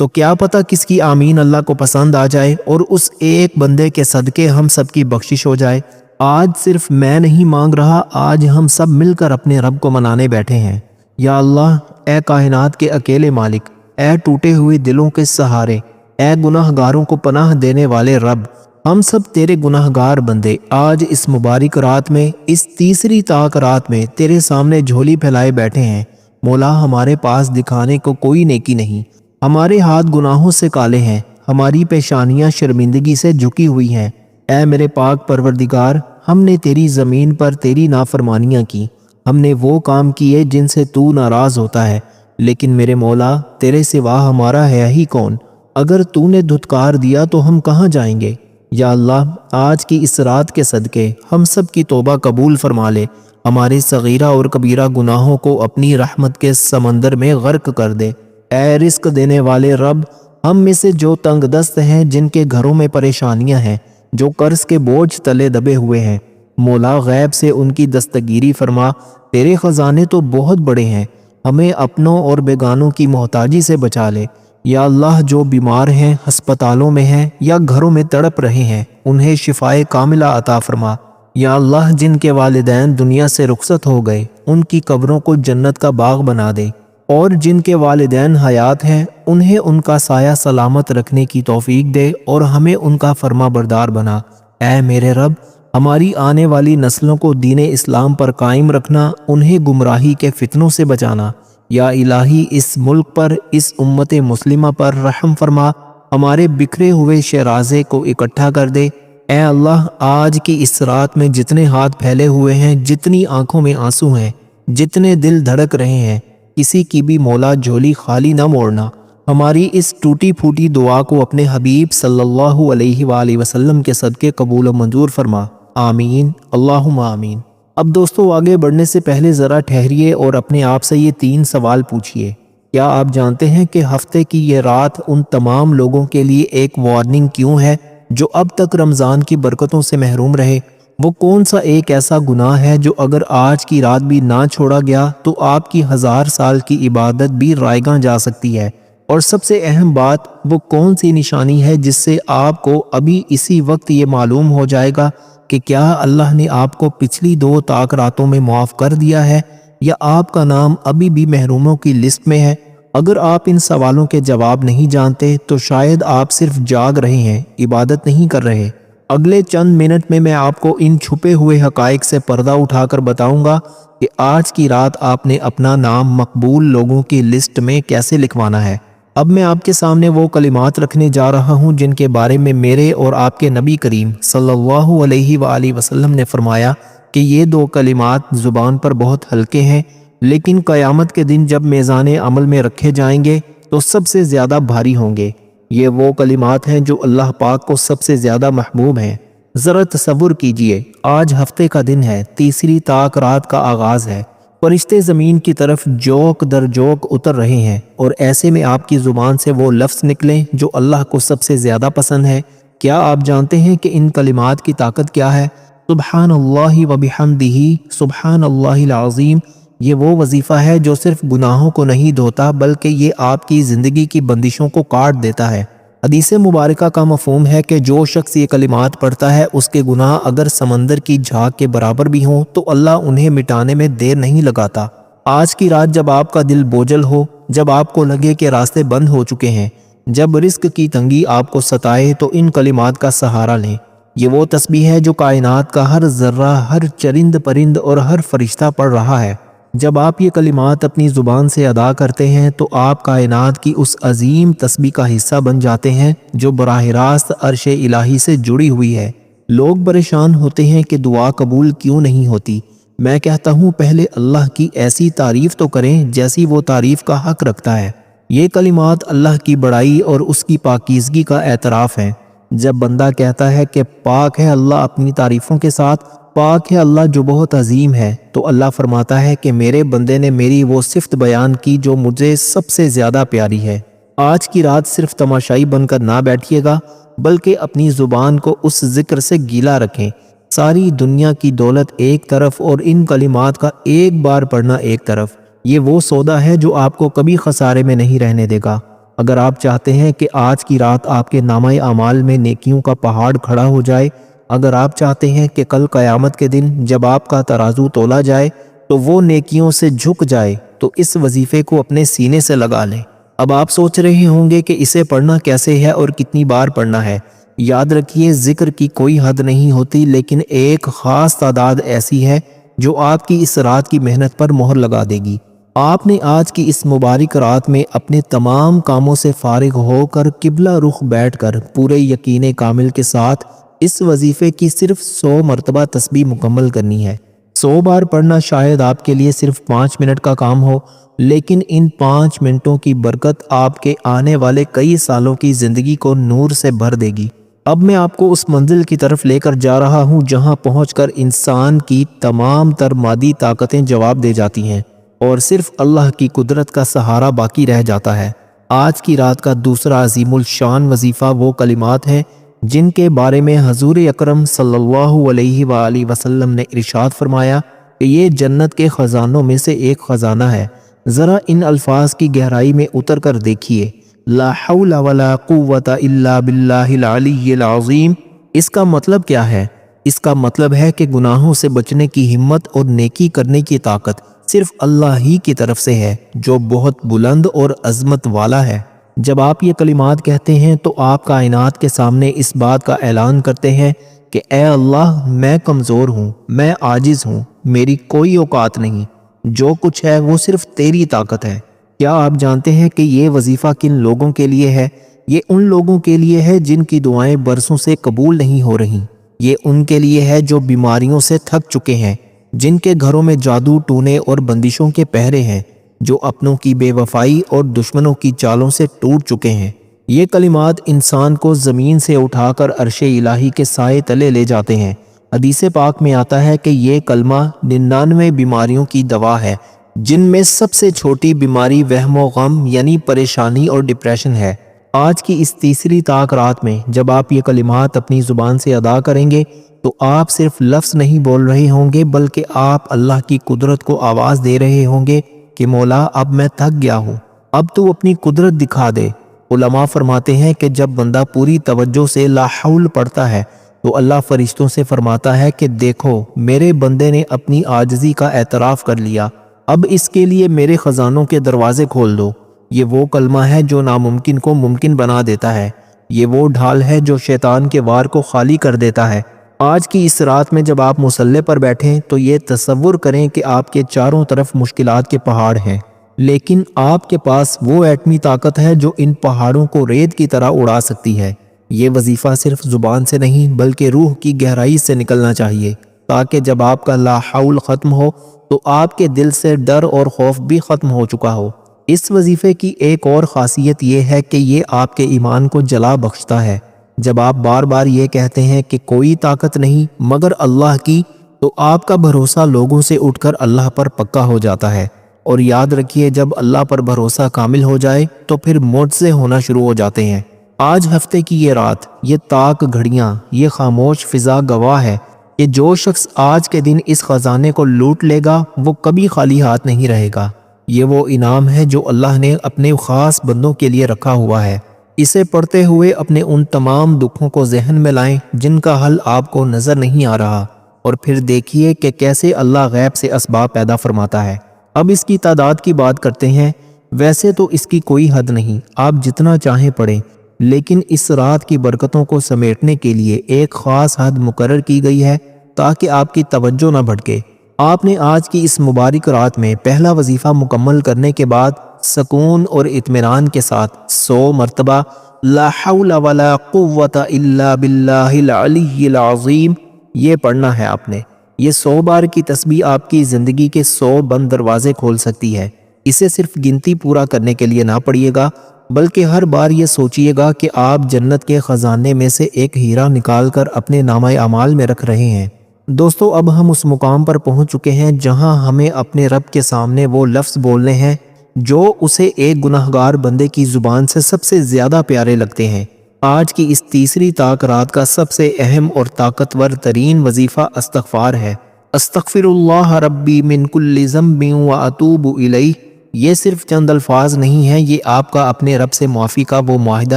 تو کیا پتہ کس کی آمین اللہ کو پسند آ جائے اور اس ایک بندے کے صدقے ہم سب کی بخشش ہو جائے۔ آج صرف میں نہیں مانگ رہا، آج ہم سب مل کر اپنے رب کو منانے بیٹھے ہیں۔ یا اللہ، اے کائنات کے اکیلے مالک، اے ٹوٹے ہوئے دلوں کے سہارے، اے گناہ گاروں کو پناہ دینے والے رب، ہم سب تیرے گناہ گار بندے آج اس مبارک رات میں، اس تیسری طاق رات میں تیرے سامنے جھولی پھیلائے بیٹھے ہیں۔ مولا، ہمارے پاس دکھانے کو کوئی نیکی نہیں، ہمارے ہاتھ گناہوں سے کالے ہیں، ہماری پیشانیاں شرمندگی سے جھکی ہوئی ہیں۔ اے میرے پاک پروردگار، ہم نے تیری زمین پر تیری نافرمانیاں کی، ہم نے وہ کام کیے جن سے تو ناراض ہوتا ہے، لیکن میرے مولا، تیرے سوا ہمارا ہے ہی کون؟ اگر تو نے دھتکار دیا تو ہم کہاں جائیں گے؟ یا اللہ، آج کی اس رات کے صدقے ہم سب کی توبہ قبول فرما لے، ہمارے صغیرہ اور کبیرہ گناہوں کو اپنی رحمت کے سمندر میں غرق کر دے۔ اے رزق دینے والے رب، ہم میں سے جو تنگ دست ہیں، جن کے گھروں میں پریشانیاں ہیں، جو قرض کے بوجھ تلے دبے ہوئے ہیں، مولا غیب سے ان کی دستگیری فرما۔ تیرے خزانے تو بہت بڑے ہیں، ہمیں اپنوں اور بیگانوں کی محتاجی سے بچا لے۔ یا اللہ، جو بیمار ہیں، ہسپتالوں میں ہیں یا گھروں میں تڑپ رہے ہیں، انہیں شفائے کاملہ عطا فرما۔ یا اللہ، جن کے والدین دنیا سے رخصت ہو گئے، ان کی قبروں کو جنت کا باغ بنا دے، اور جن کے والدین حیات ہیں، انہیں ان کا سایہ سلامت رکھنے کی توفیق دے اور ہمیں ان کا فرما بردار بنا۔ اے میرے رب، ہماری آنے والی نسلوں کو دین اسلام پر قائم رکھنا، انہیں گمراہی کے فتنوں سے بچانا۔ یا الہی، اس ملک پر، اس امت مسلمہ پر رحم فرما، ہمارے بکھرے ہوئے شیرازے کو اکٹھا کر دے۔ اے اللہ، آج کی اس رات میں جتنے ہاتھ پھیلے ہوئے ہیں، جتنی آنکھوں میں آنسو ہیں، جتنے دل دھڑک رہے ہیں، کسی کی بھی مولا جھولی خالی نہ موڑنا۔ ہماری اس ٹوٹی پھوٹی دعا کو اپنے حبیب صلی اللہ علیہ وآلہ وسلم کے صدقے قبول و منظور فرما۔ آمین، اللہم آمین۔ اب دوستو، آگے بڑھنے سے پہلے ذرا ٹھہریے اور اپنے آپ سے یہ 3 سوال پوچھئے۔ کیا آپ جانتے ہیں کہ ہفتے کی یہ رات ان تمام لوگوں کے لیے ایک وارننگ کیوں ہے جو اب تک رمضان کی برکتوں سے محروم رہے؟ وہ کون سا ایک ایسا گناہ ہے جو اگر آج کی رات بھی نہ چھوڑا گیا تو آپ کی 1000 سال کی عبادت بھی رائیگاں جا سکتی ہے؟ اور سب سے اہم بات، وہ کون سی نشانی ہے جس سے آپ کو ابھی اسی وقت یہ معلوم ہو جائے گا کہ کیا اللہ نے آپ کو پچھلی 2 طاق راتوں میں معاف کر دیا ہے یا آپ کا نام ابھی بھی محروموں کی لسٹ میں ہے؟ اگر آپ ان سوالوں کے جواب نہیں جانتے تو شاید آپ صرف جاگ رہے ہیں، عبادت نہیں کر رہے۔ اگلے چند منٹ میں آپ کو ان چھپے ہوئے حقائق سے پردہ اٹھا کر بتاؤں گا کہ آج کی رات آپ نے اپنا نام مقبول لوگوں کی لسٹ میں کیسے لکھوانا ہے۔ اب میں آپ کے سامنے وہ کلمات رکھنے جا رہا ہوں جن کے بارے میں میرے اور آپ کے نبی کریم صلی اللہ علیہ وآلہ وسلم نے فرمایا کہ یہ 2 کلمات زبان پر بہت ہلکے ہیں، لیکن قیامت کے دن جب میزان عمل میں رکھے جائیں گے تو سب سے زیادہ بھاری ہوں گے۔ یہ وہ کلمات ہیں جو اللہ پاک کو سب سے زیادہ محبوب ہیں۔ ذرا تصور کیجئے، آج ہفتے کا دن ہے، تیسری طاق رات کا آغاز ہے، فرشتے زمین کی طرف جوک در جوک اتر رہے ہیں، اور ایسے میں آپ کی زبان سے وہ لفظ نکلیں جو اللہ کو سب سے زیادہ پسند ہے۔ کیا آپ جانتے ہیں کہ ان کلمات کی طاقت کیا ہے؟ سبحان اللہ و بحمدہ، سبحان اللہ العظیم۔ یہ وہ وظیفہ ہے جو صرف گناہوں کو نہیں دھوتا بلکہ یہ آپ کی زندگی کی بندشوں کو کاٹ دیتا ہے۔ حدیث مبارکہ کا مفہوم ہے کہ جو شخص یہ کلمات پڑھتا ہے، اس کے گناہ اگر سمندر کی جھاگ کے برابر بھی ہوں تو اللہ انہیں مٹانے میں دیر نہیں لگاتا۔ آج کی رات جب آپ کا دل بوجھل ہو، جب آپ کو لگے کہ راستے بند ہو چکے ہیں، جب رزق کی تنگی آپ کو ستائے، تو ان کلمات کا سہارا لیں۔ یہ وہ تسبیح ہے جو کائنات کا ہر ذرہ، ہر چرند پرند اور ہر فرشتہ پڑھ رہا ہے۔ جب آپ یہ کلمات اپنی زبان سے ادا کرتے ہیں تو آپ کائنات کی اس عظیم تسبیح کا حصہ بن جاتے ہیں جو براہ راست عرش الہی سے جڑی ہوئی ہے۔ لوگ پریشان ہوتے ہیں کہ دعا قبول کیوں نہیں ہوتی۔ میں کہتا ہوں، پہلے اللہ کی ایسی تعریف تو کریں جیسی وہ تعریف کا حق رکھتا ہے۔ یہ کلمات اللہ کی بڑائی اور اس کی پاکیزگی کا اعتراف ہے۔ جب بندہ کہتا ہے کہ پاک ہے اللہ اپنی تعریفوں کے ساتھ، پاک ہے اللہ جو بہت عظیم ہے، تو اللہ فرماتا ہے کہ میرے بندے نے میری وہ صفت بیان کی جو مجھے سب سے زیادہ پیاری ہے۔ آج کی رات صرف تماشائی بن کر نہ بیٹھیے گا بلکہ اپنی زبان کو اس ذکر سے گیلا رکھیں۔ ساری دنیا کی دولت ایک طرف اور ان کلمات کا ایک بار پڑھنا ایک طرف، یہ وہ سودا ہے جو آپ کو کبھی خسارے میں نہیں رہنے دے گا۔ اگر آپ چاہتے ہیں کہ آج کی رات آپ کے نامہ اعمال میں نیکیوں کا پہاڑ کھڑا ہو جائے، اگر آپ چاہتے ہیں کہ کل قیامت کے دن جب آپ کا ترازو تولا جائے تو وہ نیکیوں سے جھک جائے، تو اس وظیفے کو اپنے سینے سے لگا لیں۔ اب آپ سوچ رہے ہوں گے کہ اسے پڑھنا کیسے ہے اور کتنی بار پڑھنا ہے۔ یاد رکھیے، ذکر کی کوئی حد نہیں ہوتی، لیکن ایک خاص تعداد ایسی ہے جو آپ کی اس رات کی محنت پر مہر لگا دے گی۔ آپ نے آج کی اس مبارک رات میں اپنے تمام کاموں سے فارغ ہو کر قبلہ رخ بیٹھ کر پورے یقین کامل کے ساتھ اس وظیفے کی صرف 100 مرتبہ تسبیح مکمل کرنی ہے۔ 100 بار پڑھنا شاید آپ کے لیے صرف 5 منٹ کا کام ہو، لیکن ان 5 منٹوں کی برکت آپ کے آنے والے کئی سالوں کی زندگی کو نور سے بھر دے گی۔ اب میں آپ کو اس منزل کی طرف لے کر جا رہا ہوں جہاں پہنچ کر انسان کی تمام تر مادی طاقتیں جواب دے جاتی ہیں اور صرف اللہ کی قدرت کا سہارا باقی رہ جاتا ہے۔ آج کی رات کا دوسرا عظیم الشان وظیفہ وہ کلمات ہیں جن کے بارے میں حضور اکرم صلی اللہ علیہ وآلہ وسلم نے ارشاد فرمایا کہ یہ جنت کے خزانوں میں سے ایک خزانہ ہے۔ ذرا ان الفاظ کی گہرائی میں اتر کر دیکھیے، لا حول ولا قوت الا باللہ العلی العظیم۔ اس کا مطلب کیا ہے؟ اس کا مطلب ہے کہ گناہوں سے بچنے کی ہمت اور نیکی کرنے کی طاقت صرف اللہ ہی کی طرف سے ہے جو بہت بلند اور عظمت والا ہے۔ جب آپ یہ کلمات کہتے ہیں تو آپ کائنات کے سامنے اس بات کا اعلان کرتے ہیں کہ اے اللہ، میں کمزور ہوں، میں عاجز ہوں، میری کوئی اوقات نہیں، جو کچھ ہے وہ صرف تیری طاقت ہے۔ کیا آپ جانتے ہیں کہ یہ وظیفہ کن لوگوں کے لیے ہے؟ یہ ان لوگوں کے لیے ہے جن کی دعائیں برسوں سے قبول نہیں ہو رہی۔ یہ ان کے لیے ہے جو بیماریوں سے تھک چکے ہیں، جن کے گھروں میں جادو ٹونے اور بندشوں کے پہرے ہیں، جو اپنوں کی بے وفائی اور دشمنوں کی چالوں سے ٹوٹ چکے ہیں۔ یہ کلمات انسان کو زمین سے اٹھا کر عرش الہی کے سائے تلے لے جاتے ہیں۔ حدیث پاک میں آتا ہے کہ یہ کلمہ 99 بیماریوں کی دوا ہے، جن میں سب سے چھوٹی بیماری وہم و غم یعنی پریشانی اور ڈپریشن ہے۔ آج کی اس تیسری طاق رات میں جب آپ یہ کلمات اپنی زبان سے ادا کریں گے تو آپ صرف لفظ نہیں بول رہے ہوں گے، بلکہ آپ اللہ کی قدرت کو آواز دے رہے ہوں گے کہ مولا، اب میں تھک گیا ہوں، اب تو اپنی قدرت دکھا دے۔ علماء فرماتے ہیں کہ جب بندہ پوری توجہ سے لا حول پڑھتا ہے تو اللہ فرشتوں سے فرماتا ہے کہ دیکھو، میرے بندے نے اپنی عاجزی کا اعتراف کر لیا، اب اس کے لیے میرے خزانوں کے دروازے کھول دو۔ یہ وہ کلمہ ہے جو ناممکن کو ممکن بنا دیتا ہے، یہ وہ ڈھال ہے جو شیطان کے وار کو خالی کر دیتا ہے۔ آج کی اس رات میں جب آپ مصلی پر بیٹھیں تو یہ تصور کریں کہ آپ کے چاروں طرف مشکلات کے پہاڑ ہیں، لیکن آپ کے پاس وہ ایٹمی طاقت ہے جو ان پہاڑوں کو ریت کی طرح اڑا سکتی ہے۔ یہ وظیفہ صرف زبان سے نہیں بلکہ روح کی گہرائی سے نکلنا چاہیے، تاکہ جب آپ کا لا حول ختم ہو تو آپ کے دل سے ڈر اور خوف بھی ختم ہو چکا ہو۔ اس وظیفے کی ایک اور خاصیت یہ ہے کہ یہ آپ کے ایمان کو جلا بخشتا ہے۔ جب آپ بار بار یہ کہتے ہیں کہ کوئی طاقت نہیں مگر اللہ کی، تو آپ کا بھروسہ لوگوں سے اٹھ کر اللہ پر پکا ہو جاتا ہے۔ اور یاد رکھیے، جب اللہ پر بھروسہ کامل ہو جائے تو پھر معجزے ہونا شروع ہو جاتے ہیں۔ آج ہفتے کی یہ رات، یہ طاق گھڑیاں، یہ خاموش فضا گواہ ہے کہ جو شخص آج کے دن اس خزانے کو لوٹ لے گا وہ کبھی خالی ہاتھ نہیں رہے گا۔ یہ وہ انعام ہے جو اللہ نے اپنے خاص بندوں کے لیے رکھا ہوا ہے۔ اسے پڑھتے ہوئے اپنے ان تمام دکھوں کو ذہن میں لائیں جن کا حل آپ کو نظر نہیں آ رہا، اور پھر دیکھیے کہ کیسے اللہ غیب سے اسباب پیدا فرماتا ہے۔ اب اس کی تعداد کی بات کرتے ہیں۔ ویسے تو اس کی کوئی حد نہیں، آپ جتنا چاہیں پڑھیں، لیکن اس رات کی برکتوں کو سمیٹنے کے لیے ایک خاص حد مقرر کی گئی ہے تاکہ آپ کی توجہ نہ بھٹکے۔ آپ نے آج کی اس مبارک رات میں پہلا وظیفہ مکمل کرنے کے بعد سکون اور اطمینان کے ساتھ 100 مرتبہ لا حول ولا قوت الا باللہ العلی العظیم یہ پڑھنا ہے آپ نے۔ یہ 100 بار کی تسبیح آپ کی زندگی کے 100 بند دروازے کھول سکتی ہے۔ اسے صرف گنتی پورا کرنے کے لیے نہ پڑھیے گا، بلکہ ہر بار یہ سوچئے گا کہ آپ جنت کے خزانے میں سے ایک ہیرا نکال کر اپنے نامہ اعمال میں رکھ رہے ہیں۔ دوستو، اب ہم اس مقام پر پہنچ چکے ہیں جہاں ہمیں اپنے رب کے سامنے وہ لفظ بولنے ہیں جو اسے ایک گناہگار بندے کی زبان سے سب سے زیادہ پیارے لگتے ہیں۔ آج کی اس تیسری طاق رات کا سب سے اہم اور طاقتور ترین وظیفہ استغفار ہے۔ استغفر اللہ ربی من کل ذنب واتوب الیہ۔ یہ صرف چند الفاظ نہیں ہیں، یہ آپ کا اپنے رب سے معافی کا وہ معاہدہ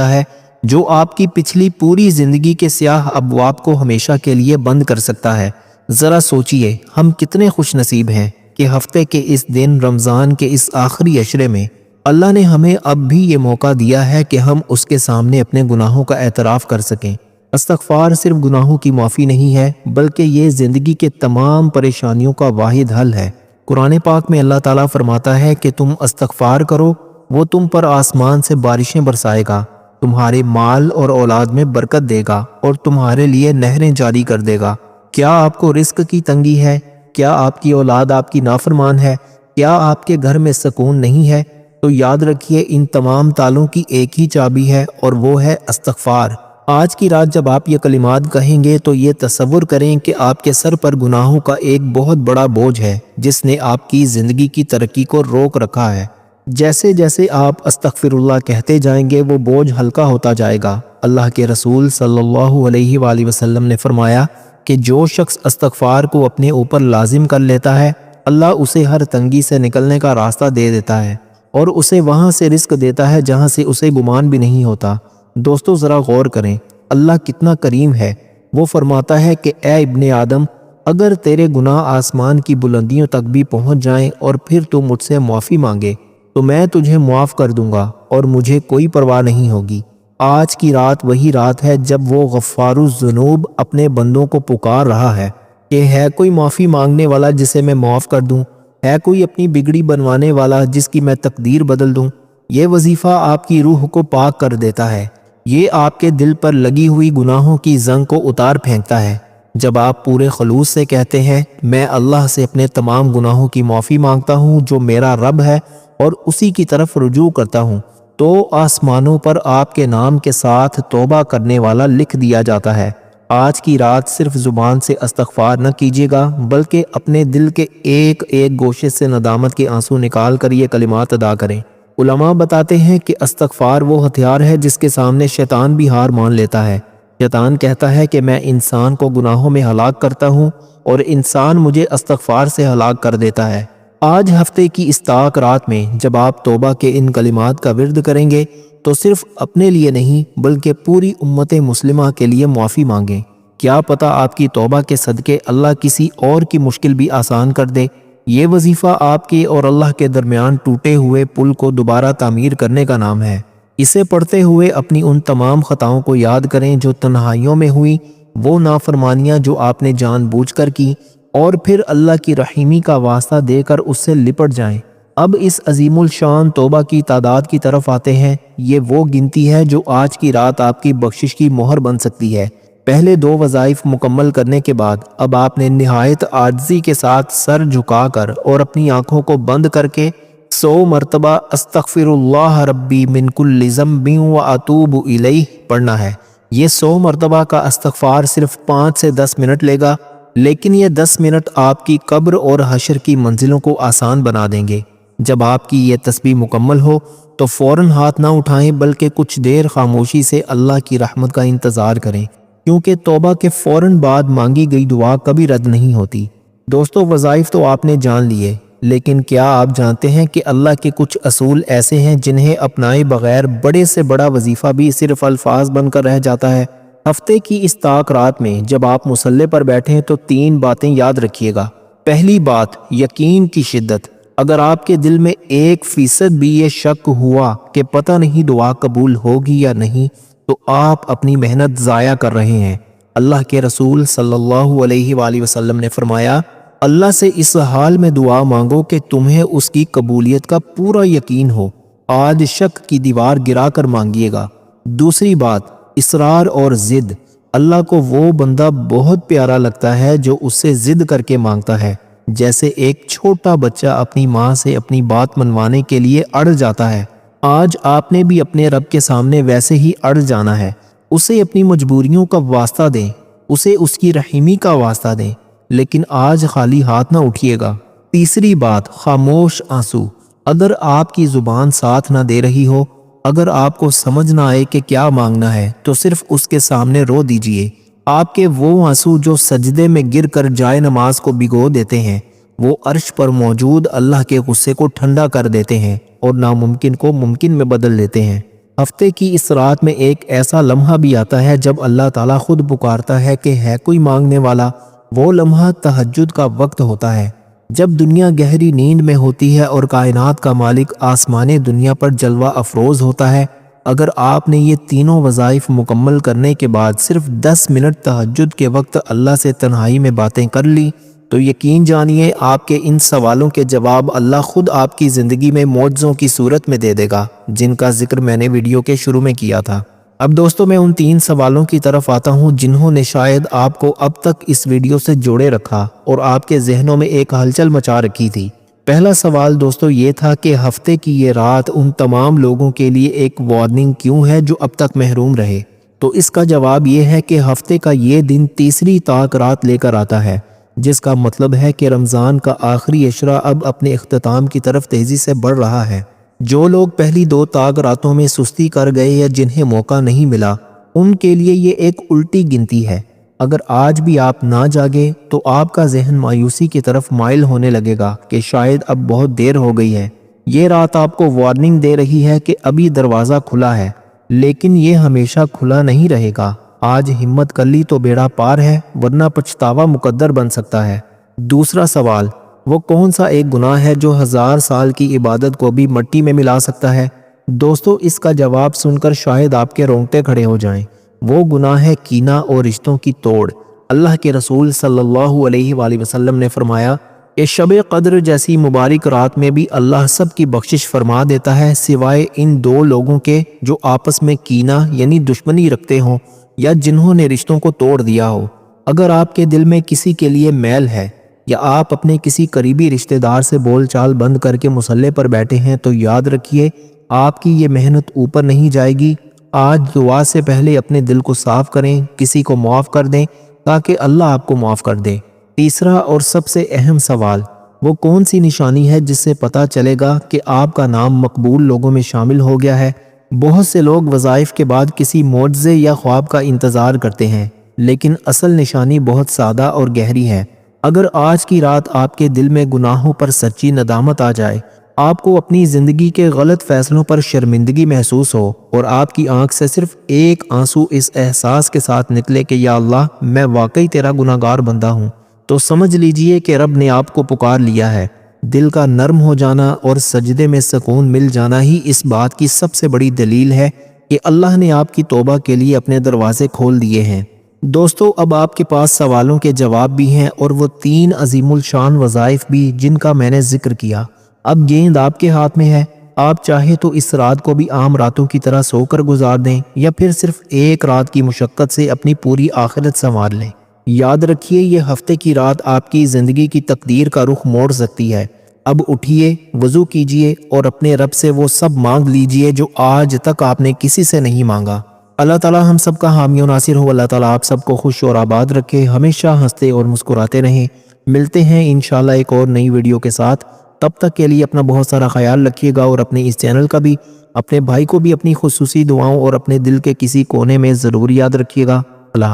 ہے جو آپ کی پچھلی پوری زندگی کے سیاہ ابواب کو ہمیشہ کے لیے بند کر سکتا ہے۔ ذرا سوچئے ہم کتنے خوش نصیب ہیں کہ ہفتے کے اس دن، رمضان کے اس آخری عشرے میں اللہ نے ہمیں اب بھی یہ موقع دیا ہے کہ ہم اس کے سامنے اپنے گناہوں کا اعتراف کر سکیں۔ استغفار صرف گناہوں کی معافی نہیں ہے، بلکہ یہ زندگی کے تمام پریشانیوں کا واحد حل ہے۔ قرآن پاک میں اللہ تعالیٰ فرماتا ہے کہ تم استغفار کرو، وہ تم پر آسمان سے بارشیں برسائے گا، تمہارے مال اور اولاد میں برکت دے گا اور تمہارے لیے نہریں جاری کر دے گا۔ کیا آپ کو رزق کی تنگی ہے؟ کیا آپ کی اولاد آپ کی نافرمان ہے؟ کیا آپ کے گھر میں سکون نہیں ہے؟ تو یاد رکھیے ان تمام تالوں کی ایک ہی چابی ہے اور وہ ہے استغفار۔ آج کی رات جب آپ یہ کلمات کہیں گے تو یہ تصور کریں کہ آپ کے سر پر گناہوں کا ایک بہت بڑا بوجھ ہے جس نے آپ کی زندگی کی ترقی کو روک رکھا ہے۔ جیسے جیسے آپ استغفر اللہ کہتے جائیں گے وہ بوجھ ہلکا ہوتا جائے گا۔ اللہ کے رسول صلی اللہ علیہ وآلہ وسلم نے فرمایا کہ جو شخص استغفار کو اپنے اوپر لازم کر لیتا ہے، اللہ اسے ہر تنگی سے نکلنے کا راستہ دے دیتا ہے اور اسے وہاں سے رزق دیتا ہے جہاں سے اسے گمان بھی نہیں ہوتا۔ دوستو ذرا غور کریں، اللہ کتنا کریم ہے۔ وہ فرماتا ہے کہ اے ابن آدم، اگر تیرے گناہ آسمان کی بلندیوں تک بھی پہنچ جائیں اور پھر تو مجھ سے معافی مانگے تو میں تجھے معاف کر دوں گا اور مجھے کوئی پرواہ نہیں ہوگی۔ آج کی رات وہی رات ہے جب وہ غفار الذنوب اپنے بندوں کو پکار رہا ہے کہ ہے کوئی معافی مانگنے والا جسے میں معاف کر دوں؟ ہے کوئی اپنی بگڑی بنوانے والا جس کی میں تقدیر بدل دوں؟ یہ وظیفہ آپ کی روح کو پاک کر دیتا ہے، یہ آپ کے دل پر لگی ہوئی گناہوں کی زنگ کو اتار پھینکتا ہے۔ جب آپ پورے خلوص سے کہتے ہیں میں اللہ سے اپنے تمام گناہوں کی معافی مانگتا ہوں جو میرا رب ہے اور اسی کی طرف رجوع کرتا ہوں، تو آسمانوں پر آپ کے نام کے ساتھ توبہ کرنے والا لکھ دیا جاتا ہے۔ آج کی رات صرف زبان سے استغفار نہ کیجیے گا بلکہ اپنے دل کے ایک ایک گوشے سے ندامت کے آنسو نکال کر یہ کلمات ادا کریں۔ علماء بتاتے ہیں کہ استغفار وہ ہتھیار ہے جس کے سامنے شیطان بھی ہار مان لیتا ہے۔ شیطان کہتا ہے کہ میں انسان کو گناہوں میں ہلاک کرتا ہوں اور انسان مجھے استغفار سے ہلاک کر دیتا ہے۔ آج ہفتے کی اس تاک رات میں جب آپ توبہ کے ان کلمات کا ورد کریں گے تو صرف اپنے لیے نہیں بلکہ پوری امت مسلمہ کے لیے معافی مانگیں۔ کیا پتہ آپ کی توبہ کے صدقے اللہ کسی اور کی مشکل بھی آسان کر دے۔ یہ وظیفہ آپ کے اور اللہ کے درمیان ٹوٹے ہوئے پل کو دوبارہ تعمیر کرنے کا نام ہے۔ اسے پڑھتے ہوئے اپنی ان تمام خطاؤں کو یاد کریں جو تنہائیوں میں ہوئی، وہ نافرمانیاں جو آپ نے جان بوجھ کر کی، اور پھر اللہ کی رحیمی کا واسطہ دے کر اس سے لپٹ جائیں۔ اب اس عظیم الشان توبہ کی تعداد کی طرف آتے ہیں۔ یہ وہ گنتی ہے جو آج کی رات آپ کی بخشش کی مہر بن سکتی ہے۔ پہلے دو وظائف مکمل کرنے کے بعد اب آپ نے نہایت عاجزی کے ساتھ سر جھکا کر اور اپنی آنکھوں کو بند کر کے 100 مرتبہ استغفر اللہ ربی من کل ذنب واتوب الیہ پڑھنا ہے۔ یہ 100 مرتبہ کا استغفار صرف 5 سے 10 منٹ لے گا، لیکن یہ 10 منٹ آپ کی قبر اور حشر کی منزلوں کو آسان بنا دیں گے۔ جب آپ کی یہ تسبیح مکمل ہو تو فوراً ہاتھ نہ اٹھائیں بلکہ کچھ دیر خاموشی سے اللہ کی رحمت کا انتظار کریں، کیونکہ توبہ کے فوراً بعد مانگی گئی دعا کبھی رد نہیں ہوتی۔ دوستو وظائف تو آپ نے جان لیے، لیکن کیا آپ جانتے ہیں کہ اللہ کے کچھ اصول ایسے ہیں جنہیں اپنائے بغیر بڑے سے بڑا وظیفہ بھی صرف الفاظ بن کر رہ جاتا ہے؟ ہفتے کی اس تاک رات میں جب آپ مصلی پر بیٹھیں تو 3 باتیں یاد رکھیے گا۔ پہلی بات، یقین کی شدت۔ اگر آپ کے دل میں 1% بھی یہ شک ہوا کہ پتہ نہیں دعا قبول ہوگی یا نہیں تو آپ اپنی محنت ضائع کر رہے ہیں۔ اللہ کے رسول صلی اللہ علیہ وآلہ وسلم نے فرمایا، اللہ سے اس حال میں دعا مانگو کہ تمہیں اس کی قبولیت کا پورا یقین ہو۔ آج شک کی دیوار گرا کر مانگیے گا۔ دوسری بات، اصرار اور ضد۔ اللہ کو وہ بندہ بہت پیارا لگتا ہے جو اس سے ضد کر کے مانگتا ہے، جیسے ایک چھوٹا بچہ اپنی ماں سے اپنی بات منوانے کے لیے اڑ جاتا ہے۔ آج آپ نے بھی اپنے رب کے سامنے ویسے ہی اڑ جانا ہے۔ اسے اپنی مجبوریوں کا واسطہ دیں، اسے اس کی رحیمی کا واسطہ دیں، لیکن آج خالی ہاتھ نہ اٹھیے گا۔ تیسری بات، خاموش آنسو۔ اگر آپ کی زبان ساتھ نہ دے رہی ہو، اگر آپ کو سمجھ نہ آئے کہ کیا مانگنا ہے تو صرف اس کے سامنے رو دیجئے۔ آپ کے وہ آنسو جو سجدے میں گر کر جائے نماز کو بھگو دیتے ہیں، وہ عرش پر موجود اللہ کے غصے کو ٹھنڈا کر دیتے ہیں اور ناممکن کو ممکن میں بدل دیتے ہیں۔ ہفتے کی اس رات میں ایک ایسا لمحہ بھی آتا ہے جب اللہ تعالیٰ خود پکارتا ہے کہ ہے کوئی مانگنے والا۔ وہ لمحہ تہجد کا وقت ہوتا ہے، جب دنیا گہری نیند میں ہوتی ہے اور کائنات کا مالک آسمان دنیا پر جلوہ افروز ہوتا ہے۔ اگر آپ نے یہ تینوں وظائف مکمل کرنے کے بعد صرف 10 منٹ تہجد کے وقت اللہ سے تنہائی میں باتیں کر لی تو یقین جانیے آپ کے ان سوالوں کے جواب اللہ خود آپ کی زندگی میں معجزوں کی صورت میں دے دے گا، جن کا ذکر میں نے ویڈیو کے شروع میں کیا تھا۔ اب دوستو میں ان 3 سوالوں کی طرف آتا ہوں جنہوں نے شاید آپ کو اب تک اس ویڈیو سے جوڑے رکھا اور آپ کے ذہنوں میں ایک ہلچل مچا رکھی تھی۔ پہلا سوال دوستو یہ تھا کہ ہفتے کی یہ رات ان تمام لوگوں کے لیے ایک وارننگ کیوں ہے جو اب تک محروم رہے؟ تو اس کا جواب یہ ہے کہ ہفتے کا یہ دن تیسری طاق رات لے کر آتا ہے، جس کا مطلب ہے کہ رمضان کا آخری عشرہ اب اپنے اختتام کی طرف تیزی سے بڑھ رہا ہے۔ جو لوگ پہلی 2 طاق راتوں میں سستی کر گئے یا جنہیں موقع نہیں ملا، ان کے لیے یہ ایک الٹی گنتی ہے۔ اگر آج بھی آپ نہ جاگے تو آپ کا ذہن مایوسی کی طرف مائل ہونے لگے گا کہ شاید اب بہت دیر ہو گئی ہے۔ یہ رات آپ کو وارننگ دے رہی ہے کہ ابھی دروازہ کھلا ہے، لیکن یہ ہمیشہ کھلا نہیں رہے گا۔ آج ہمت کر لی تو بیڑا پار ہے، ورنہ پچھتاوا مقدر بن سکتا ہے۔ دوسرا سوال، وہ کون سا ایک گناہ ہے جو 1000 سال کی عبادت کو بھی مٹی میں ملا سکتا ہے؟ دوستو اس کا جواب سن کر شاید آپ کے رونگٹے کھڑے ہو جائیں۔ وہ گناہ ہے کینہ اور رشتوں کی توڑ۔ اللہ کے رسول صلی اللہ علیہ وآلہ وسلم نے فرمایا کہ شب قدر جیسی مبارک رات میں بھی اللہ سب کی بخشش فرما دیتا ہے سوائے ان 2 لوگوں کے جو آپس میں کینہ یعنی دشمنی رکھتے ہوں یا جنہوں نے رشتوں کو توڑ دیا ہو۔ اگر آپ کے دل میں کسی کے لیے میل ہے یا آپ اپنے کسی قریبی رشتہ دار سے بول چال بند کر کے مصلے پر بیٹھے ہیں تو یاد رکھیے آپ کی یہ محنت اوپر نہیں جائے گی۔ آج دعا سے پہلے اپنے دل کو صاف کریں، کسی کو معاف کر دیں تاکہ اللہ آپ کو معاف کر دے۔ تیسرا اور سب سے اہم سوال، وہ کون سی نشانی ہے جس سے پتہ چلے گا کہ آپ کا نام مقبول لوگوں میں شامل ہو گیا ہے؟ بہت سے لوگ وظائف کے بعد کسی معجزے یا خواب کا انتظار کرتے ہیں، لیکن اصل نشانی بہت سادہ اور گہری ہے۔ اگر آج کی رات آپ کے دل میں گناہوں پر سچی ندامت آ جائے، آپ کو اپنی زندگی کے غلط فیصلوں پر شرمندگی محسوس ہو اور آپ کی آنکھ سے صرف ایک آنسو اس احساس کے ساتھ نکلے کہ یا اللہ میں واقعی تیرا گناہگار بندہ ہوں، تو سمجھ لیجئے کہ رب نے آپ کو پکار لیا ہے۔ دل کا نرم ہو جانا اور سجدے میں سکون مل جانا ہی اس بات کی سب سے بڑی دلیل ہے کہ اللہ نے آپ کی توبہ کے لیے اپنے دروازے کھول دیے ہیں۔ دوستو اب آپ کے پاس سوالوں کے جواب بھی ہیں اور وہ 3 عظیم الشان وظائف بھی جن کا میں نے ذکر کیا۔ اب گیند آپ کے ہاتھ میں ہے، آپ چاہے تو اس رات کو بھی عام راتوں کی طرح سو کر گزار دیں یا پھر صرف ایک رات کی مشقت سے اپنی پوری آخرت سنوار لیں۔ یاد رکھیے یہ ہفتے کی رات آپ کی زندگی کی تقدیر کا رخ موڑ سکتی ہے۔ اب اٹھیے، وضو کیجئے اور اپنے رب سے وہ سب مانگ لیجئے جو آج تک آپ نے کسی سے نہیں مانگا۔ اللہ تعالی ہم سب کا حامی و ناصر ہو۔ اللہ تعالی آپ سب کو خوش اور آباد رکھے، ہمیشہ ہنستے اور مسکراتے رہیں۔ ملتے ہیں انشاءاللہ ایک اور نئی ویڈیو کے ساتھ۔ تب تک کے لیے اپنا بہت سارا خیال رکھیے گا اور اپنے اس چینل کا بھی، اپنے بھائی کو بھی اپنی خصوصی دعاؤں اور اپنے دل کے کسی کونے میں ضرور یاد رکھیے گا۔ اللہ حافظ۔